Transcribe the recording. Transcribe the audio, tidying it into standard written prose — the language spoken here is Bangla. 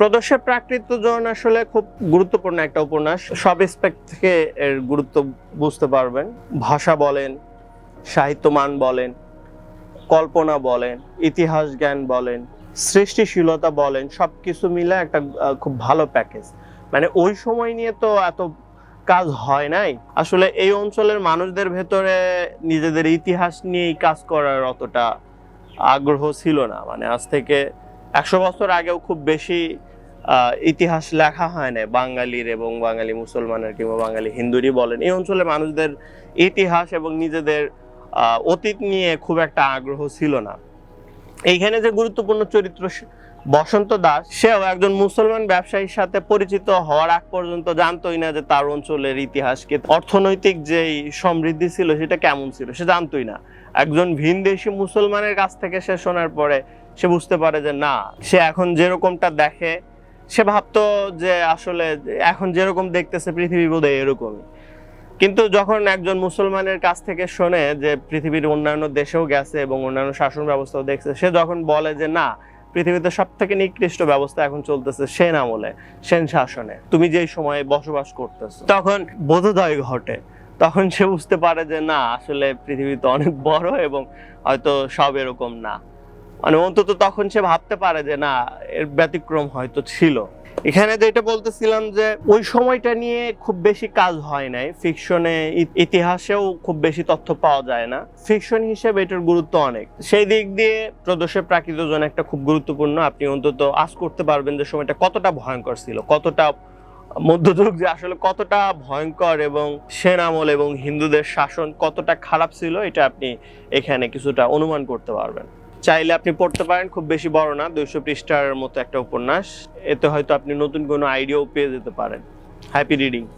প্রদর্শের প্রাকৃত জন আসলে খুব গুরুত্বপূর্ণ একটা উপন্যাস। সব এসপেক্ট থেকে এর গুরুত্ব বুঝতে পারবেন। ভাষা বলেন, সাহিত্যমান বলেন, কল্পনা বলেন, ইতিহাস জ্ঞান বলেন, সৃষ্টিশীলতা বলেন, সবকিছু মিলে একটা খুব ভালো প্যাকেজ। মানে ওই সময় নিয়ে তো এত কাজ হয় নাই। আসলে এই অঞ্চলের মানুষদের ভেতরে নিজেদের ইতিহাস নিয়েই কাজ করার অতটা আগ্রহ ছিল না। মানে আজ থেকে 100 বছর আগেও খুব বেশি ইতিহাস লেখা হয় না বাঙালির, এবং বাঙালি মুসলমানের কিংবা বাঙালি হিন্দুরই বলেন। এই অঞ্চলের মানুষদের ইতিহাস এবং নিজেদের অতীত নিয়ে খুব একটা আগ্রহ ছিল না। এইখানে যে গুরুত্বপূর্ণ চরিত্র বসন্ত দাস, সেও একজন মুসলমান ব্যবসায়ীর সাথে পরিচিত হওয়ার আগ পর্যন্ত জানতোই না যে তার অঞ্চলের ইতিহাসকে, অর্থনৈতিক যে সমৃদ্ধি ছিল সেটা কেমন ছিল সে জানতোই না। একজন ভিনদেশী মুসলমানের কাছ থেকে সে শোনার পরে সে বুঝতে পারে যে না, সে এখন যেরকমটা দেখে, সে ভাবতো যে আসলে এখন যেরকম দেখতেছে পৃথিবী বোধহয় এরকমই। কিন্তু যখন একজন মুসলমানের কাছ থেকে শোনে যে পৃথিবীর অন্যান্য দেশেও গেছে এবং অন্যান্য শাসন ব্যবস্থাও দেখছে, সে যখন বলে যে না, পৃথিবীতে সব থেকে নিকৃষ্ট ব্যবস্থা এখন চলতেছে সেন আমলে, সেন শাসনে, তুমি যেই সময়ে বসবাস করতেছো, তখন বোধোদয় ঘটে। তখন সে বুঝতে পারে যে না, আসলে পৃথিবী তো অনেক বড় এবং হয়তো সব এরকম না। মানে অন্তত তখন সে ভাবতে পারে যে না, এর ব্যতিক্রম হয়তো ছিল। এখানে যেটা বলতেছিলাম যে ওই সময়টা নিয়ে খুব বেশি কাজ হয় নাই। ফিকশনে, ইতিহাসেও খুব বেশি তথ্য পাওয়া যায় না। ফিকশন হিসেবে এটার গুরুত্ব অনেক। সেই দিক দিয়ে প্রদর্শের প্রাকৃত জন একটা খুব গুরুত্বপূর্ণ। আপনি অন্তত আজ করতে পারবেন যে সময়টা কতটা ভয়ঙ্কর ছিল, কতটা মধ্যযুগ যে আসলে কতটা ভয়ঙ্কর, এবং সেন আমল এবং হিন্দুদের শাসন কতটা খারাপ ছিল, এটা আপনি এখানে কিছুটা অনুমান করতে পারবেন। চাইলে আপনি পড়তে পারেন, খুব বেশি বড় না, 200 পৃষ্ঠার মতো একটা উপন্যাস। এতে হয়তো আপনি নতুন কোনো আইডিয়াও পেয়ে যেতে পারেন। Happy reading.